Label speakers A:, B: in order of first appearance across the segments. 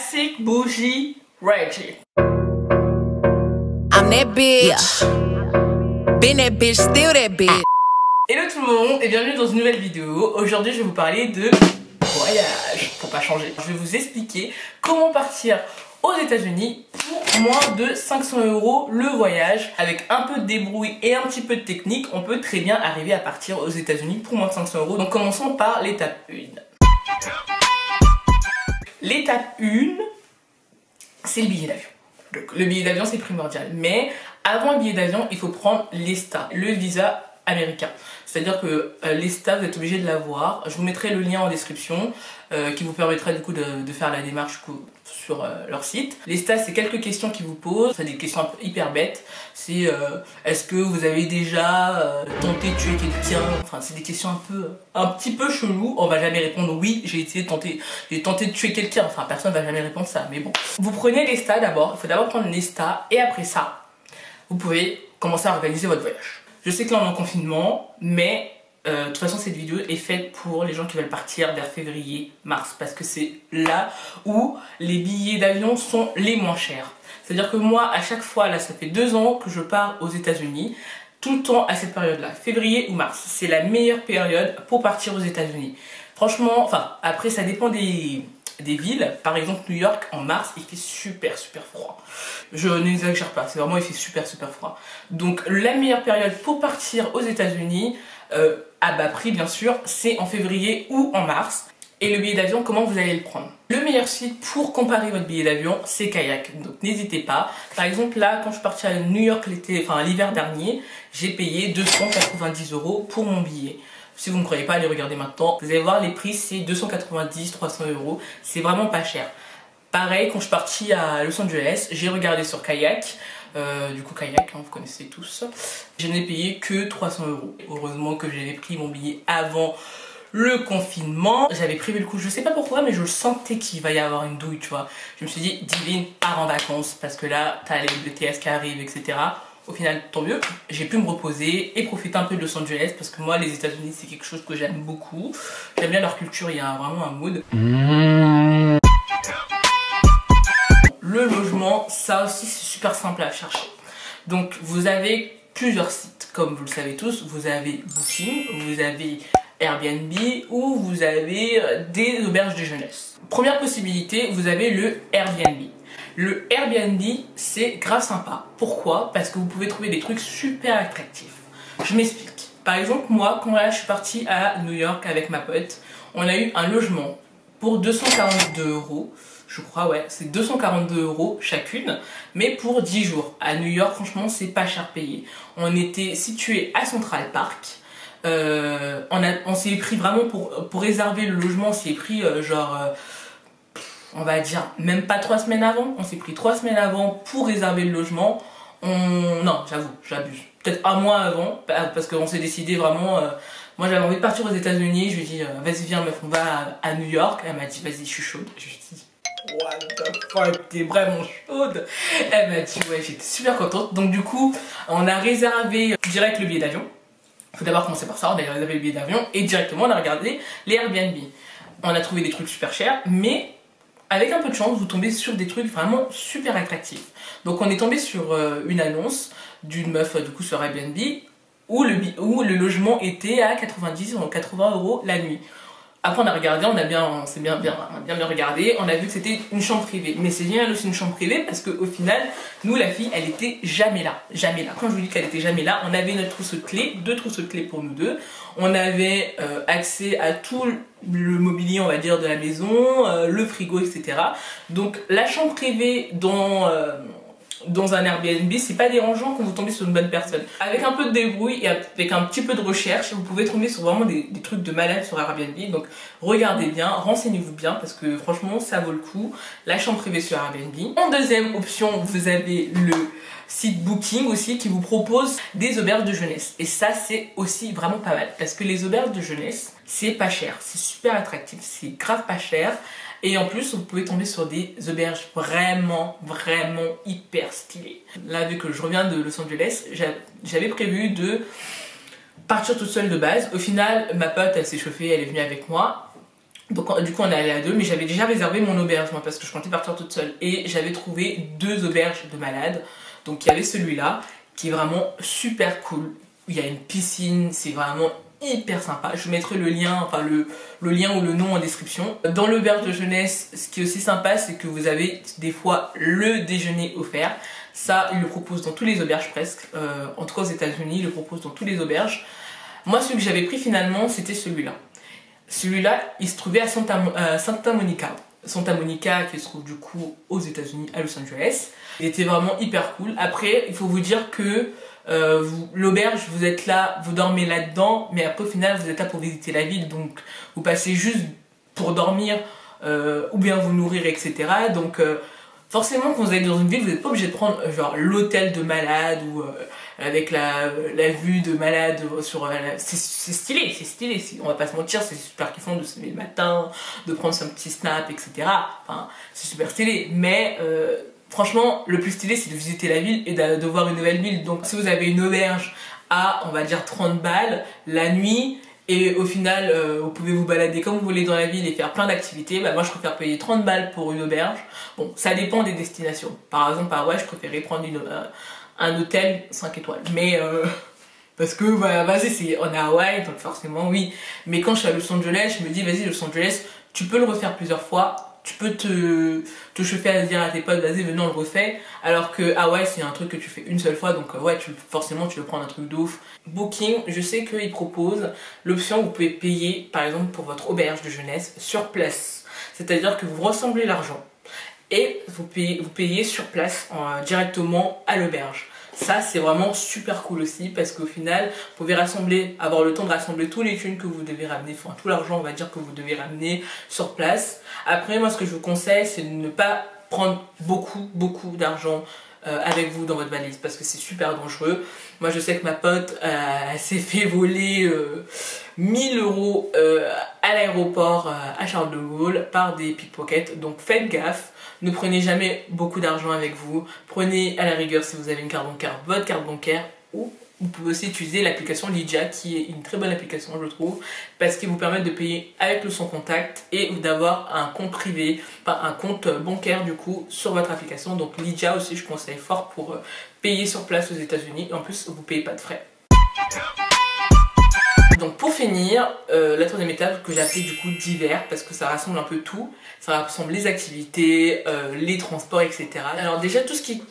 A: Classic Bougie Reggie.
B: I'm that bitch. Been that bitch, still that bitch.
A: Hello tout le monde et bienvenue dans une nouvelle vidéo. Aujourd'hui je vais vous parler de voyage, pour pas changer. Je vais vous expliquer comment partir aux États-Unis pour moins de 500 € le voyage. Avec un peu de débrouille et un petit peu de technique, on peut très bien arriver à partir aux États-Unis pour moins de 500 €. Donc commençons par l'étape 1. L'étape 1, c'est le billet d'avion. Donc, le billet d'avion c'est primordial, mais avant le billet d'avion il faut prendre l'ESTA, le visa américain. C'est-à-dire que l'ESTA vous êtes obligé de l'avoir. Je vous mettrai le lien en description qui vous permettra du coup de faire la démarche du coup, sur leur site. L'ESTA c'est quelques questions qu'ils vous posent, c'est des questions un peu hyper bêtes. C'est est-ce que vous avez déjà tenté de tuer quelqu'un? Enfin c'est des questions un petit peu chelou. On va jamais répondre oui j'ai tenté de tuer quelqu'un. Enfin personne va jamais répondre ça, mais bon. Vous prenez l'ESTA d'abord, il faut d'abord prendre l'ESTA et après ça vous pouvez commencer à organiser votre voyage. Je sais que là on est en confinement, mais de toute façon cette vidéo est faite pour les gens qui veulent partir vers février-mars, parce que c'est là où les billets d'avion sont les moins chers. C'est-à-dire que moi à chaque fois, là ça fait 2 ans que je pars aux États-Unis, tout le temps à cette période-là, février ou mars, c'est la meilleure période pour partir aux États-Unis. Franchement, enfin après ça dépend des villes. Par exemple New York en mars il fait super froid, je n'exagère pas, c'est vraiment il fait super froid. Donc la meilleure période pour partir aux États-Unis à bas prix bien sûr, c'est en février ou en mars. Et le billet d'avion, comment vous allez le prendre? Le meilleur site pour comparer votre billet d'avion, c'est Kayak. Donc n'hésitez pas. Par exemple là, quand je suis partie à New York l'hiver dernier, j'ai payé 290 € pour mon billet. Si vous ne croyez pas, allez regarder maintenant. Vous allez voir les prix, c'est 290, 300 €. C'est vraiment pas cher. Pareil, quand je suis partie à Los Angeles, j'ai regardé sur Kayak. Du coup Kayak, hein, vous connaissez tous. Je n'ai payé que 300 €. Heureusement que j'avais pris mon billet avant le confinement. J'avais prévu le coup, je sais pas pourquoi, mais je sentais qu'il va y avoir une douille, tu vois. Je me suis dit, Divine, part en vacances, parce que là, t'as les BTS qui arrivent, etc. Au final, tant mieux, j'ai pu me reposer et profiter un peu de Los Angeles, parce que moi, les États-Unis, c'est quelque chose que j'aime beaucoup. J'aime bien leur culture, il y a vraiment un mood. Le logement, ça aussi, c'est super simple à chercher. Donc, vous avez plusieurs sites, comme vous le savez tous. Vous avez Booking, vous avez Airbnb ou vous avez des auberges de jeunesse. Première possibilité, vous avez le Airbnb. Le Airbnb, c'est grave sympa. Pourquoi? Parce que vous pouvez trouver des trucs super attractifs. Je m'explique. Par exemple, moi, quand là, je suis partie à New York avec ma pote, on a eu un logement pour 242 €. Je crois, ouais, c'est 242 € chacune, mais pour 10 jours. À New York, franchement, c'est pas cher payé. On était situé à Central Park. On s'est pris vraiment pour réserver le logement, on s'est pris on va dire même pas 3 semaines avant. On s'est pris 3 semaines avant pour réserver le logement. Non, j'avoue, j'abuse. Peut-être un mois avant, parce qu'on s'est décidé vraiment. Moi j'avais envie de partir aux États-Unis. Je lui ai dit vas-y viens meuf, on va à New York. Elle m'a dit vas-y je suis chaude. Je lui ai dit what the fuck, t'es vraiment chaude. Elle m'a dit ouais, j'étais super contente. Donc du coup on a réservé direct le billet d'avion. Il faut d'abord commencer par ça, on a réservé le billet d'avion et directement on a regardé les Airbnb. On a trouvé des trucs super chers, mais avec un peu de chance, vous tombez sur des trucs vraiment super attractifs. Donc on est tombé sur une annonce d'une meuf du coup sur Airbnb où le logement était à 90 ou 80 € la nuit. Après on a regardé, on a bien regardé, on a vu que c'était une chambre privée. Mais c'est génial aussi une chambre privée parce qu'au final, nous la fille, elle était jamais là. Jamais là. Quand je vous dis qu'elle était jamais là, on avait notre trousseau de clés, 2 trousseaux de clés pour nous deux. On avait accès à tout le mobilier, on va dire, de la maison, le frigo, etc. Donc la chambre privée dans un Airbnb, c'est pas dérangeant quand vous tombez sur une bonne personne. Avec un peu de débrouille et avec un petit peu de recherche, vous pouvez tomber sur vraiment des trucs de malade sur Airbnb. Donc regardez bien, renseignez-vous bien parce que franchement ça vaut le coup. La chambre privée sur Airbnb. En deuxième option, vous avez le site Booking aussi qui vous propose des auberges de jeunesse. Et ça c'est aussi vraiment pas mal parce que les auberges de jeunesse, c'est pas cher, c'est super attractif, c'est grave pas cher. Et en plus, vous pouvez tomber sur des auberges vraiment hyper stylées. Là, vu que je reviens de Los Angeles, j'avais prévu de partir toute seule de base. Au final, ma pote, elle s'est chauffée, elle est venue avec moi. Donc du coup on est allé à deux, mais j'avais déjà réservé mon auberge moi parce que je comptais partir toute seule. Et j'avais trouvé 2 auberges de malades. Donc il y avait celui-là qui est vraiment super cool. Il y a une piscine, c'est vraiment hyper sympa. Je vous mettrai le lien, enfin le lien ou le nom en description. Dans l'auberge de jeunesse, ce qui est aussi sympa, c'est que vous avez des fois le déjeuner offert. Ça, ils le proposent dans tous les auberges presque. En tout cas aux États-Unis, ils le proposent dans tous les auberges. Moi, celui que j'avais pris finalement, c'était celui-là. Celui-là, il se trouvait à Santa Monica. Santa Monica qui se trouve du coup aux États-Unis, à Los Angeles. Il était vraiment hyper cool. Après, il faut vous dire que l'auberge, vous êtes là, vous dormez là-dedans, mais après au final, vous êtes là pour visiter la ville. Donc, vous passez juste pour dormir ou bien vous nourrir, etc. Donc, forcément, quand vous allez dans une ville, vous n'êtes pas obligé de prendre genre l'hôtel de malade ou avec la vue de malade sur c'est stylé, c'est stylé, on va pas se mentir, c'est super kiffant de se lever le matin, de prendre son petit snap, etc. Enfin, c'est super stylé, mais franchement, le plus stylé, c'est de visiter la ville et de voir une nouvelle ville. Donc, si vous avez une auberge à, on va dire, 30 balles la nuit, et au final, vous pouvez vous balader comme vous voulez dans la ville et faire plein d'activités, bah moi je préfère payer 30 balles pour une auberge. Bon, ça dépend des destinations. Par exemple, à Hawaï, je préférais prendre un hôtel 5 étoiles. Mais parce que voilà, vas-y, on est à Hawaï, donc forcément oui. Mais quand je suis à Los Angeles, je me dis vas-y, Los Angeles, tu peux le refaire plusieurs fois. Tu peux te chauffer à dire à tes potes, vas-y, venez, on le refait. Alors que Hawaï, c'est un truc que tu fais une seule fois, donc ouais, forcément, tu veux prendre un truc de ouf. Booking, je sais qu'ils proposent l'option où vous pouvez payer, par exemple, pour votre auberge de jeunesse sur place. C'est-à-dire que vous rassemblez l'argent et vous payez sur place directement à l'auberge. Ça, c'est vraiment super cool aussi parce qu'au final, vous pouvez avoir le temps de rassembler tous les thunes que vous devez ramener, enfin tout l'argent, on va dire, que vous devez ramener sur place. Après, moi, ce que je vous conseille, c'est de ne pas prendre beaucoup d'argent avec vous dans votre valise parce que c'est super dangereux. Moi, je sais que ma pote s'est fait voler 1000 € à l'aéroport à Charles de Gaulle par des pickpockets, donc faites gaffe. Ne prenez jamais beaucoup d'argent avec vous. Prenez à la rigueur, si vous avez une carte bancaire, votre carte bancaire, ou vous pouvez aussi utiliser l'application Lydia qui est une très bonne application je trouve parce qu'il vous permet de payer avec le son contact et d'avoir un compte privé, enfin un compte bancaire du coup sur votre application. Donc Lydia aussi je conseille fort pour payer sur place aux États-Unis et en plus vous ne payez pas de frais. Donc pour finir, la troisième étape que j'ai appelée du coup divers parce que ça rassemble un peu tout. Ça rassemble les activités, les transports, etc. Alors déjà tout ce qui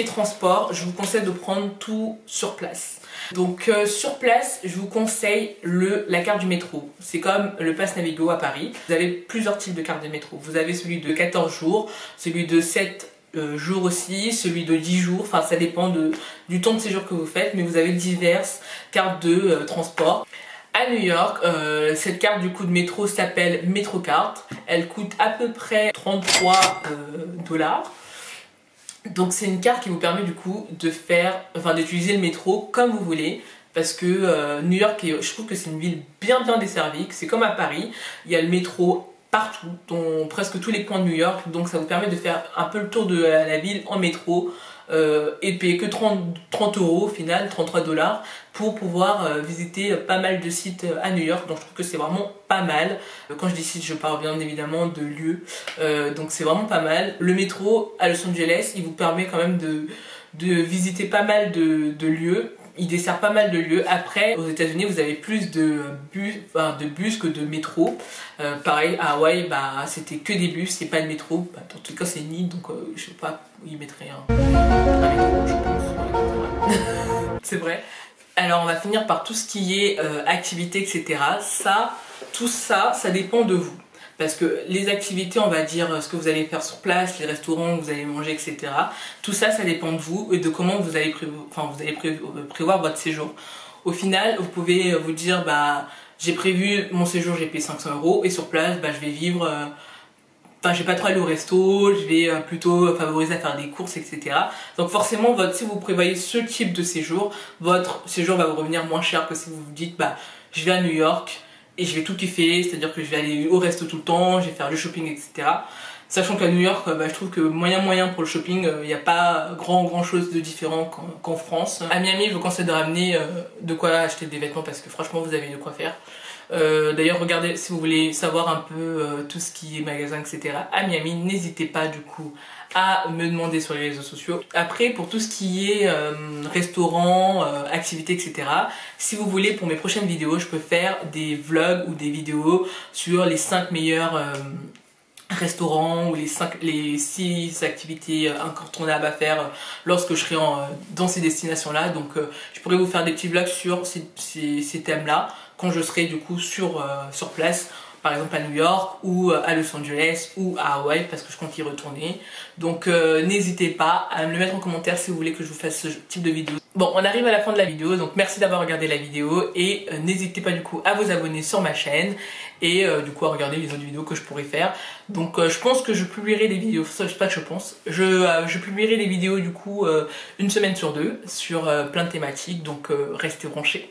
A: est transport, je vous conseille de prendre tout sur place. Donc sur place, je vous conseille la carte du métro. C'est comme le Pass Navigo à Paris. Vous avez plusieurs types de cartes de métro. Vous avez celui de 14 jours, celui de 7 jours aussi, celui de 10 jours, enfin ça dépend du temps de séjour que vous faites, mais vous avez diverses cartes de transport. À New York, cette carte du coup de métro s'appelle MetroCard. Elle coûte à peu près 33 $. Donc c'est une carte qui vous permet du coup d'utiliser le métro comme vous voulez. Parce que New York, je trouve que c'est une ville bien desservie. C'est comme à Paris, il y a le métro partout, dans presque tous les coins de New York. Donc ça vous permet de faire un peu le tour de la ville en métro. Et payer que 30 € au final, 33 $, pour pouvoir visiter pas mal de sites à New York. Donc je trouve que c'est vraiment pas mal. Quand je dis sites, je parle bien évidemment de lieux. Donc c'est vraiment pas mal. Le métro à Los Angeles, il vous permet quand même de visiter pas mal de lieux. Il dessert pas mal de lieux. Après, aux États-Unis, vous avez plus de bus que de métro. Pareil, à Hawaï, c'était que des bus, c'est pas de métro. En tout cas, c'est une île, donc je sais pas où ils mettraient un métro, je pense. C'est vrai. Alors, on va finir par tout ce qui est activités, etc. Tout ça, ça dépend de vous. Parce que les activités, on va dire ce que vous allez faire sur place, les restaurants où vous allez manger, etc. Tout ça, ça dépend de vous et de comment vous allez prévoir votre séjour. Au final, vous pouvez vous dire, j'ai prévu mon séjour, j'ai payé 500 € et sur place, je vais vivre... je vais pas trop aller au resto, je vais plutôt favoriser à faire des courses, etc. Donc forcément, si vous prévoyez ce type de séjour, votre séjour va vous revenir moins cher que si vous vous dites, je vais à New York, et je vais tout kiffer, c'est-à-dire que je vais aller au resto tout le temps, je vais faire le shopping, etc. Sachant qu'à New York, je trouve que moyen pour le shopping, il n'y a pas grand chose de différent qu'en France. À Miami, je vous conseille de ramener de quoi acheter des vêtements parce que franchement, vous avez de quoi faire. D'ailleurs regardez, si vous voulez savoir un peu tout ce qui est magasin etc à Miami, n'hésitez pas du coup à me demander sur les réseaux sociaux. Après pour tout ce qui est restaurant, activités etc, si vous voulez pour mes prochaines vidéos je peux faire des vlogs ou des vidéos sur les 5 meilleurs restaurants ou les 6 activités incontournables à faire lorsque je serai dans ces destinations là. Donc je pourrais vous faire des petits vlogs sur ces thèmes là quand je serai du coup sur place, par exemple à New York ou à Los Angeles ou à Hawaï parce que je compte y retourner. Donc n'hésitez pas à me le mettre en commentaire si vous voulez que je vous fasse ce type de vidéo. Bon, on arrive à la fin de la vidéo, donc merci d'avoir regardé la vidéo et n'hésitez pas du coup à vous abonner sur ma chaîne et du coup à regarder les autres vidéos que je pourrais faire. Donc je pense que je publierai des vidéos, ça c'est pas que je pense, je publierai des vidéos du coup une semaine sur deux sur plein de thématiques, donc restez branchés.